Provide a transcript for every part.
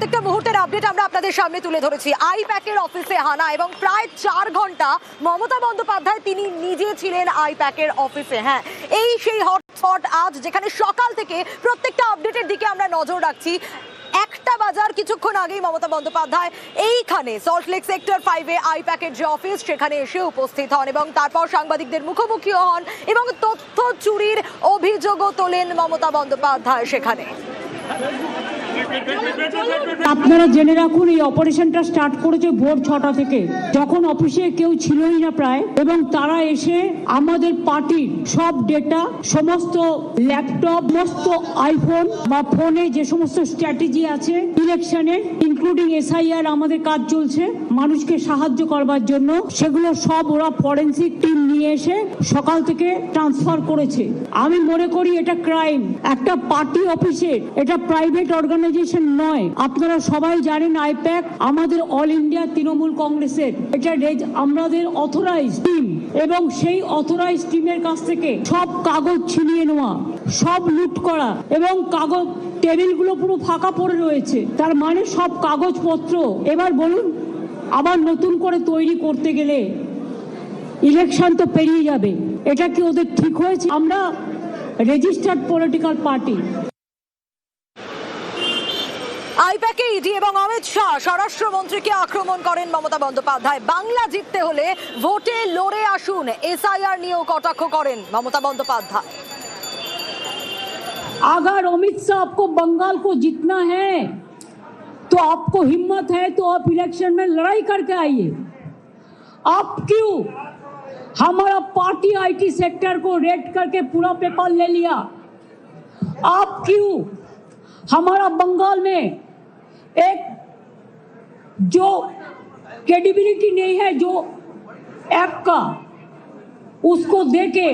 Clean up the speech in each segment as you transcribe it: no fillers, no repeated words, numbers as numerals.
প্রত্যেকটা মুহূর্তের আপডেট আমরা আপনাদের সামনে তুলে ধরেছি। আইপ্যাকের অফিসে হানা এবং প্রায় 4 ঘন্টা মমতা বন্দ্যোপাধ্যায় তিনি নিজে ছিলেন আইপ্যাকের অফিসে। হ্যাঁ, এই সেই হটস্পট আজ যেখানে সকাল থেকে প্রত্যেকটা আপডেটের দিকে আমরা নজর রাখছি। 1টা বাজার কিছুক্ষণ আগেই মমতা বন্দ্যোপাধ্যায় এইখানে সল্টলেক সেক্টর 5-এ আইপ্যাকের যে অফিস সেখানে এসে উপস্থিত হন এবং তারপর সাংবাদিকদের মুখোমুখি হন এবং তথ্য চুরির অভিযোগও তোলেন মমতা বন্দ্যোপাধ্যায় সেখানে। আপনারা জেনে রাখুন, এই অপারেশনটা স্টার্ট করেছে ভোর 6টা থেকে, যখন অফিসে কেউ ছিলই না প্রায়, এবং তারা এসে আমাদের পার্টির সব ডেটা, সমস্ত ল্যাপটপ, সমস্ত আইফোন বা ফোনে যে সমস্ত স্ট্র্যাটেজি আছে ইলেকশনের, ইনক্লুডিং SIR আমাদের কাজ চলছে মানুষকে সাহায্য করবার জন্য, সেগুলো সব ওরা ফরেন্সিক টিম নিয়ে এসে সকাল থেকে ট্রান্সফার করেছে। আমি মনে করি এটা ক্রাইম। একটা পার্টি অফিসে, এটা প্রাইভেট অর্গানাইজেশন নয়। আপনারা সবাই জানেন আইপ্যাক আমাদের অল ইন্ডিয়া তৃণমূল কংগ্রেসের, এটা আমাদের অথরাইজ টিম, এবং সেই অথরাইজ টিমের কাছ থেকে সব কাগজ ছিনিয়ে নেওয়া, সব লুট করা, এবং কাগজ টেবিলগুলো পুরো ফাঁকা পড়ে রয়েছে। তার মানে সব কাগজপত্র এবার বলুন আবার নতুন করে তৈরি করতে গেলে ইলেকশন তো পেরিয়ে যাবে। এটা কি ওদের ঠিক হয়েছে? আমরা রেজিস্টার্ড পলিটিক্যাল পার্টি। আইপ্যাকে ইডি এবং অমিত শাহ স্বরাষ্ট্রমন্ত্রীকে আক্রমণ করেন মমতা বন্দ্যোপাধ্যায়। বাংলা জিততে হলে ভোটে লড়ে আসুন, SIR নিয়েও কটাক্ষ করেন মমতা বন্দ্যোপাধ্যায়। अगर अमित शाह आपको बंगाल को जीतना है तो आपको हिम्मत है तो आप इलेक्शन में लड़ाई करके आइए। आप क्यों हमारा पार्टी IT सेक्टर को रेड करके पूरा पेपर ले लिया? आप क्यों हमारा बंगाल में एक जो क्रेडिबिलिटी नहीं है जो ऐप का, उसको देके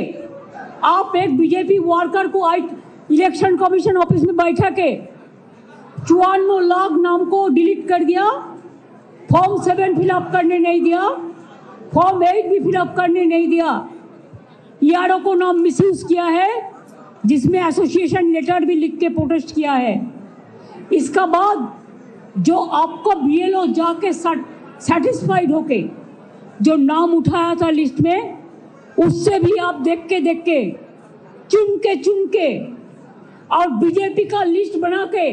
आप एक बीजेपी वर्कर को इलेक्शन कमीशन ऑफिस में बैठा के 54 लाख नाम को डिलीट कर दिया, फॉर्म 7 फिलअप करने नहीं दिया, फॉर्म 8 भी फिलअप करने नहीं दिया, ERO को नाम मिसयूज किया है, जिसमें एसोसिएशन लेटर भी लिख के प्रोटेस्ट किया है। इसका बाद जो आपको BLO जाके सेटिस्फाइड होके जो नाम उठाया था लिस्ट में, उससे भी आप देख के चुन के और बीजेपी का लिस्ट बना के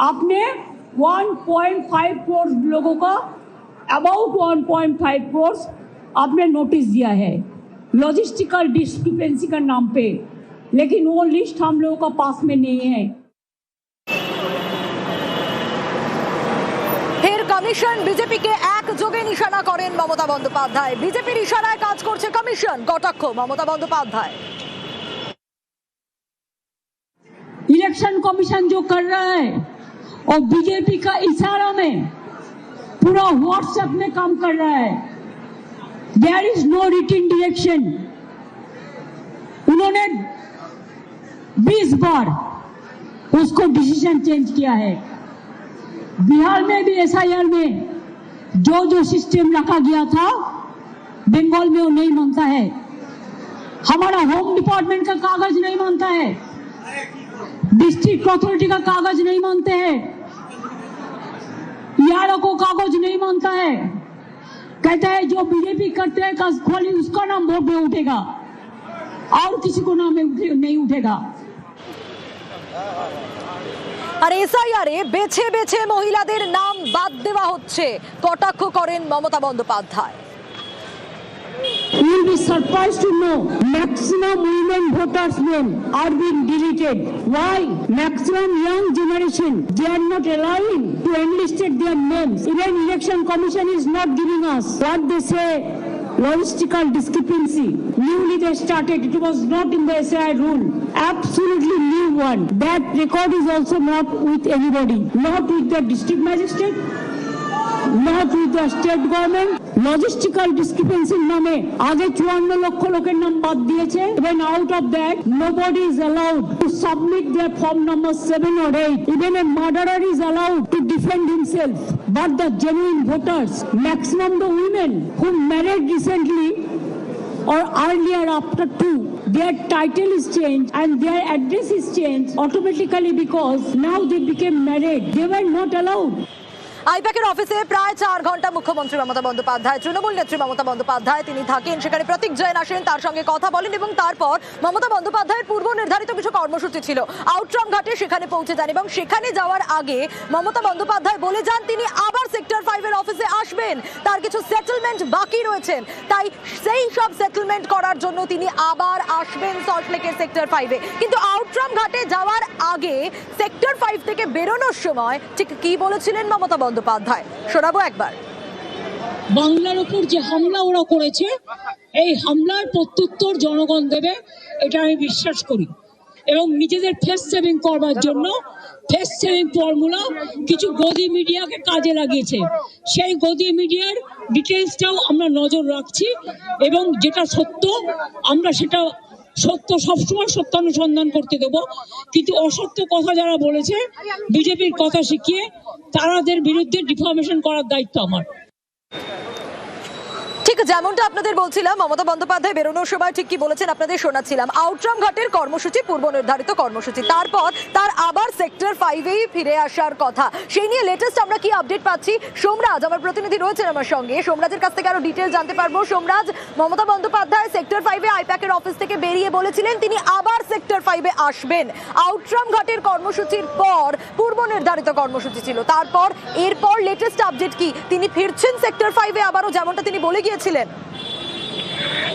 आपने 1.5 करोड़ लोगों का, अबाउट 1.5 करोड़ आपने नोटिस दिया है लॉजिस्टिकल डिस्क्रिपेंसी का नाम पे, लेकिन वो लिस्ट हम लोगों का पास में नहीं है। ফের কমিশন বিজেপিকে একযোগে নিশানা করেন মমতা বন্দ্যোপাধ্যায়। বিজেপির ইশারায় কাজ করছে কমিশন, কটাক্ষ মমতা বন্দ্যোপাধ্যায়। इलेक्शन कमीशन जो कर रहा है और बीजेपी का इशारा में पूरा व्हाट्सएप में काम कर रहा है। There is no written direction. उन्होंने 20 बार उसको डिसीजन चेंज किया है। बिहार में भी SIR में जो सिस्टम रखा गया था, बंगाल में वो नहीं मानता है। हमारा होम डिपार्टमेंट का कागज नहीं मानता है, डिस्ट्रिक्ट अथॉरिटी का कागज नहीं मानते हैं, ERO को कागज नहीं मानता है। कहता है जो बीजेपी करते हैं खाली उसका नाम वोट में उठेगा और किसी को नाम नहीं उठेगा। আর SIR-এ বেছে বেছে মহিলাদের নাম বাদ দেওয়া হচ্ছে, কটাক্ষ করেন Mamata Bandyopadhyay. You will be surprised to know maximum women voters' name are being deleted. Why? Maximum young generation, they are not allowing to enlist their names. Even election commission is not giving us what they say logistical discrepancy. Newly they started, it was not in the SIR rule. Absolutely new one. That record is also not with anybody, not with the district magistrate, not with the state government. Logistical ডিসক্রিপেন্সির নামে আগে 54 লক্ষ লোকের নাম বাদ দিয়েছে। Even out of that, nobody is allowed to submit their form number 7 or 8. Even a murderer is allowed to defend himself. But the genuine voters, maximum the women who married recently or earlier after 2, their title is changed and their address is changed automatically because now they became married. They were not allowed. আইপ্যাকের অফিসে প্রায় 4 ঘন্টা মুখ্যমন্ত্রী মমতা বন্দ্যোপাধ্যায়, তৃণমূল নেত্রী মমতা বন্দ্যোপাধ্যায় তিনি থাকেন। সেখানে প্রতীক জৈন আসেন, তার সঙ্গে কথা বলেন এবং তারপর মমতা বন্দ্যোপাধ্যায়ের পূর্ব নির্ধারিত কিছু কর্মসূচি ছিল আউটরাম ঘাটে, সেখানে পৌঁছে যান এবং সেখানে যাওয়ার আগে মমতা বন্দ্যোপাধ্যায় বলে যান তিনি আবার সেক্টর 5 এর অফিসে আসবেন, তার কিছু সেটেলমেন্ট বাকি রয়েছেন, তাই সেই সব সেটেলমেন্ট করার জন্য তিনি আবার আসবেন সল্টলেকের সেক্টর 5 এ। কিন্তু আউটরাম ঘাটে যাওয়ার আগে সেক্টর 5 থেকে বেরোনোর সময় ঠিক কি বলেছিলেন মমতা বন্দ্যোপাধ্যায় শোনাবো একবার। বাংলার উপর যে হামলা ওরা করেছে, এই হামলার প্রত্যুত্তর জনগণ দেবে, এটা আমি বিশ্বাস করি। এবং নিজেদের ফেস সেভিং করবার জন্য ফেস সেভিং ফর্মুলা কিছু গদি মিডিয়াকে কাজে লাগিয়েছে। সেই গদি মিডিয়ার ডিটেলসটাও আমরা নজর রাখছি এবং যেটা সত্য আমরা সেটা সত্য সবসময় সত্যানুসন্ধান করতে দেব। কিন্তু অসত্য কথা যারা বলেছে, বিজেপির কথা শিখিয়ে তাদের বিরুদ্ধে ডিফামেশন করার দায়িত্ব আমার। ঠিক যেমনটা আপনাদের বলছিলাম, মমতা বন্দ্যোপাধ্যায় বেরোনোর সময় ঠিক কি বলেছেন আপনাদের শোনাচ্ছিলাম। আউটরাম ঘাটের কর্মসূচি পূর্ব নির্ধারিত কর্মসূচি, তারপর তার আবার সেক্টর 5-এই ফিরে আসার কথা। সেই নিয়ে লেটেস্ট আমরা কি আপডেট পাচ্ছি, সোমরাজ আমার প্রতিনিধি রয়েছেন আমার সঙ্গে, সোমরাজের কাছ থেকে আরো ডিটেল জানতে পারবো। সোমরাজ, মমতা বন্দ্যোপাধ্যায় সেক্টর 5-এ আইপ্যাকের অফিস থেকে বেরিয়ে বলেছিলেন তিনি আবার সেক্টর 5-এ আসবেন। আউটরাম ঘাটের কর্মসূচির পর পূর্ব নির্ধারিত কর্মসূচি ছিল, তারপর এরপর লেটেস্ট আপডেট কি, তিনি ফিরছেন সেক্টর 5-এ আবারও, যেমনটা তিনি বলে গিয়েছিলেন।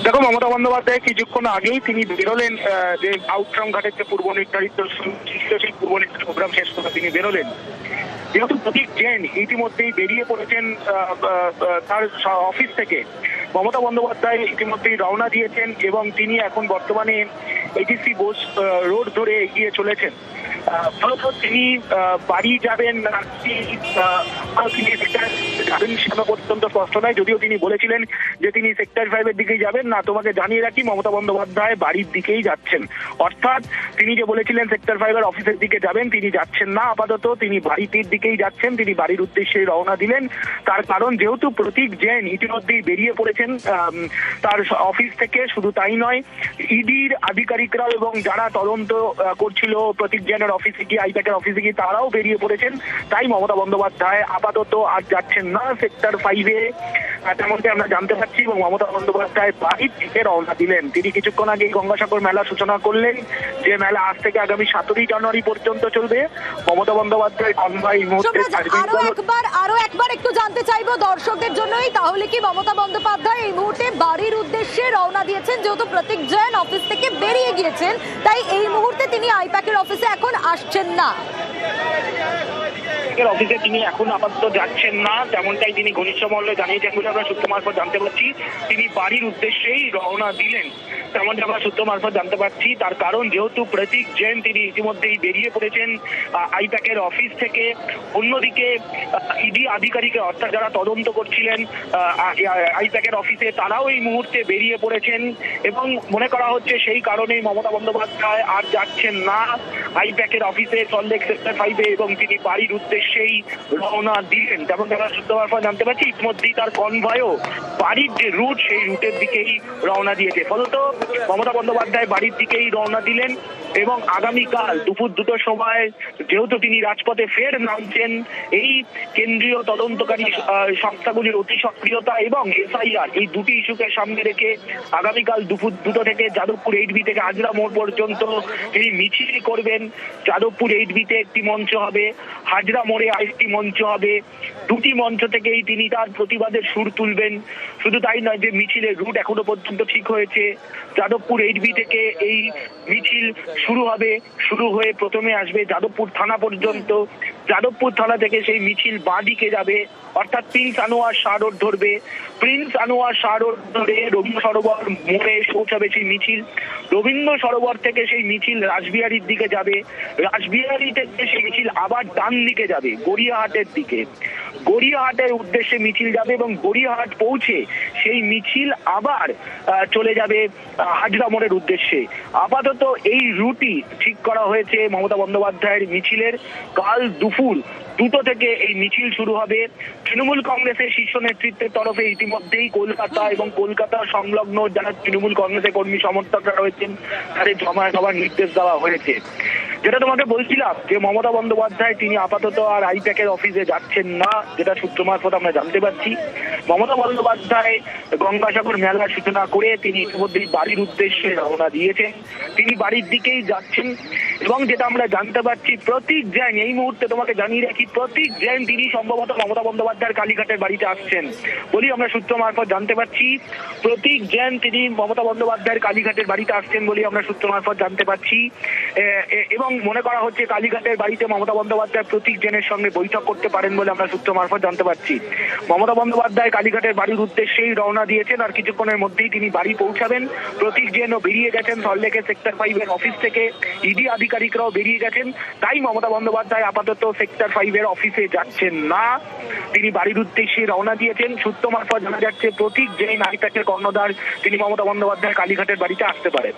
দেখো, মমতা বন্দ্যোপাধ্যায় কিছুক্ষণ আগেই তিনি বেরোলেন, যে আউটরাম ঘাটের যে পূর্ব নির্ধারিত সেই পূর্ব নির্ধারিত প্রোগ্রাম শেষ করে তিনি বেরোলেন। যেহেতু প্রতীক জৈন ইতিমধ্যেই বেরিয়ে পড়েছেন তার অফিস থেকে, মমতা বন্দ্যোপাধ্যায় ইতিমধ্যেই রওনা দিয়েছেন এবং তিনি এখন বর্তমানে এটিসি বোস রোড ধরে এগিয়ে চলেছেন। ফলত তিনি বাড়ি যাবেন না তিনি যাবেন সেটা পর্যন্ত স্পষ্ট নয়, যদিও তিনি বলেছিলেন যে তিনি সেক্টর 5-এর দিকেই যাবেন। না, তোমাকে জানিয়ে রাখি মমতা বন্দ্যোপাধ্যায় বাড়ির দিকেই যাচ্ছেন, অর্থাৎ তিনি যে বলেছিলেন সেক্টর 5-এর অফিসের দিকে যাবেন, তিনি যাচ্ছেন না। আপাতত তিনি বাড়িটির দিকেই যাচ্ছেন, তিনি বাড়ির উদ্দেশ্যে রওনা দিলেন। তার কারণ যেহেতু প্রতীক জৈন ইতিমধ্যেই বেরিয়ে পড়েছেন তার অফিস থেকে, শুধু তাই নয়, ইডির আধিকারিকরাও এবং যারা তদন্ত করছিল প্রতীক জৈনের অফিসে গিয়ে, আইপ্যাকের অফিসে গিয়ে তারাও বেরিয়ে পড়েছেন। তাই মমতা বন্দ্যোপাধ্যায় আপাতত আর যাচ্ছেন না সেক্টর 5-এ, তেমনটি আমরা জানতে পারছি। এবং মমতা বন্দ্যোপাধ্যায় বাড়ির থেকে রওনা দিলেন। তিনি কিছুক্ষণ আগেই গঙ্গাসাগর মেলা সূচনা করলেন, যে মেলা আজ থেকে আগামী 17 জানুয়ারি পর্যন্ত চলবে। মমতা বন্দ্যোপাধ্যায় কনভয় এই মুহূর্তে আরো একবার একটু জানতে চাইবো দর্শকদের জন্যই, তাহলে কি মমতা বন্দ্যোপাধ্যায় এই মুহূর্তে বাড়ির উদ্দেশ্যে রওনা দিয়েছেন? যেহেতু প্রতীক জৈন অফিস থেকে বেরিয়ে গিয়েছেন, তাই এই মুহূর্তে তিনি আইপ্যাকের অফিসে এখন আসছেন না। অফিসে তিনি এখন আপাতত যাচ্ছেন না, তেমনটাই তিনি ঘনিষ্ঠ মহলে জানিয়েছেন বলে আমরা সূত্র মারফত জানতে পারছি। তিনি বাড়ির উদ্দেশ্যেই রওনা দিলেন, তেমনটা আমরা সূত্র মারফত জানতে পারছি। তার কারণ যেহেতু প্রতীক জৈন তিনি ইতিমধ্যেই বেরিয়ে পড়েছেন আইপ্যাকের অফিস থেকে, অন্যদিকে ইডি আধিকারিক অর্থাৎ যারা তদন্ত করছিলেন আইপ্যাকের অফিসে, তারাও এই মুহূর্তে বেরিয়ে পড়েছেন এবং মনে করা হচ্ছে সেই কারণেই মমতা বন্দ্যোপাধ্যায় আর যাচ্ছেন না আইপ্যাকের অফিসে সল্টলেক সেক্টর 5-এ এবং তিনি বাড়ির উদ্দেশ্যেই রওনা দিলেন। যেমন তারা সূত্র মারফত জানতে পারছি, ইতিমধ্যেই তার কনভয়ও বাড়ির যে রুট সেই রুটের দিকেই রওনা দিয়েছে। ফলত মমতা বন্দ্যোপাধ্যায় বাড়ির দিকেই রওনা দিলেন এবং আগামীকাল দুপুর 2টোর সময় যেহেতু তিনি রাজপথে ফের নামছেন, এই কেন্দ্রীয় তদন্তকারী সংস্থাগুলির অতি সক্রিয়তা এবং এসআইআর এই দুটি ইস্যুকে সামনে রেখে আগামীকাল দুপুর 2টো থেকে যাদবপুর 8B থেকে হাজরা মোড় পর্যন্ত তিনি মিছিল করবেন। যাদবপুর 8B-তে একটি মঞ্চ হবে, হাজরা মোড়ে আরেকটি মঞ্চ হবে। দুটি মঞ্চ থেকেই তিনি তার প্রতিবাদের সুর তুলবেন। শুধু তাই নয়, যে মিছিলের রুট এখনো পর্যন্ত ঠিক হয়েছে। যাদবপুর 8B থেকে এই মিছিল শুরু হবে, শুরু হয়ে প্রথমে আসবে যাদবপুর থানা পর্যন্ত। যাদবপুর থানা থেকে সেই মিছিল বাঁ দিকে যাবে, অর্থাৎ প্রিন্স আনোয়ার শাহ রোড ধরবে। প্রিন্স আনোয়ার শাহ রোড ধরে রবীন্দ্র সরোবর মোড়ে পৌঁছাবে সেই মিছিল। রবীন্দ্র সরোবর থেকে সেই মিছিল রাসবিহারীর দিকে যাবে। রাসবিহারী থেকে সেই মিছিল আবার ডান দিকে যাবে গড়িয়াহাটের দিকে। গড়িয়াহাটের উদ্দেশ্যে মিছিল যাবে এবং গড়িয়াহাট পৌঁছে সেই মিছিল আবার চলে যাবে হাজরা মোড়ের উদ্দেশ্যে। আপাতত এই রুটই ঠিক করা হয়েছে মমতা বন্দ্যোপাধ্যায়ের মিছিলের। কাল দুপুর দুটো থেকে এই মিছিল শুরু হবে। তৃণমূল কংগ্রেসের শীর্ষ নেতৃত্বের তরফে ইতিমধ্যেই কলকাতা এবং কলকাতা সংলগ্ন যারা তৃণমূল কংগ্রেসের কর্মী সমর্থকরা রয়েছেন তাদের জমায়েত হওয়ার নির্দেশ দেওয়া হয়েছে। যেটা তোমাকে বলছিলাম যে মমতা বন্দ্যোপাধ্যায় তিনি আপাতত আর আইপ্যাকের অফিসে যাচ্ছেন না, যেটা সূত্র মারফত আমরা জানতে পারছি। মমতা বন্দ্যোপাধ্যায় গঙ্গাসাগর মেলার সূচনা করে তিনি ইতিমধ্যেই বাড়ির উদ্দেশ্যে রওনা দিয়েছেন, তিনি বাড়ির দিকেই যাচ্ছেন। এবং যেটা আমরা জানতে পারছি প্রতীক জৈন, এই মুহূর্তে তোমাকে জানিয়ে রাখি, প্রতীক জৈন তিনি সম্ভবত মমতা বন্দ্যোপাধ্যায়ের কালীঘাটের বাড়িতে আসছেন বলি আমরা সূত্র মারফত জানতে পারছি। প্রতীক জৈন তিনি মমতা বন্দ্যোপাধ্যায়ের কালীঘাটের বাড়িতে আসছেন বলি আমরা সূত্র মারফত জানতে পারছি। এবং মনে করা হচ্ছে কালীঘাটের বাড়িতে মমতা বন্দ্যোপাধ্যায় প্রতীক জৈনের সঙ্গে বৈঠক করতে পারেন বলে আমরা সূত্র মারফত জানতে পারছি। মমতা বন্দ্যোপাধ্যায় কালীঘাটের বাড়ির উদ্দেশ্যেই রওনা দিয়েছেন, আর কিছুক্ষণের মধ্যেই তিনি বাড়ি পৌঁছাবেন। প্রতীক জৈনও বেরিয়ে গেছেন সল্টলেকের সেক্টর 5 অফিস থেকে, ইডি আধিকারিকরাও বেরিয়ে গেছেন। তাই মমতা বন্দ্যোপাধ্যায় আপাতত সেক্টর 5 অফিসে যাচ্ছেন না, তিনি বাড়ির উদ্দেশ্যে রওনা দিয়েছেন। সূত্র মারফত জানা যাচ্ছে প্রতীক জৈন আইপ্যাকের কর্ণধার তিনি মমতা বন্দ্যোপাধ্যায় কালীঘাটের বাড়িতে আসতে পারেন।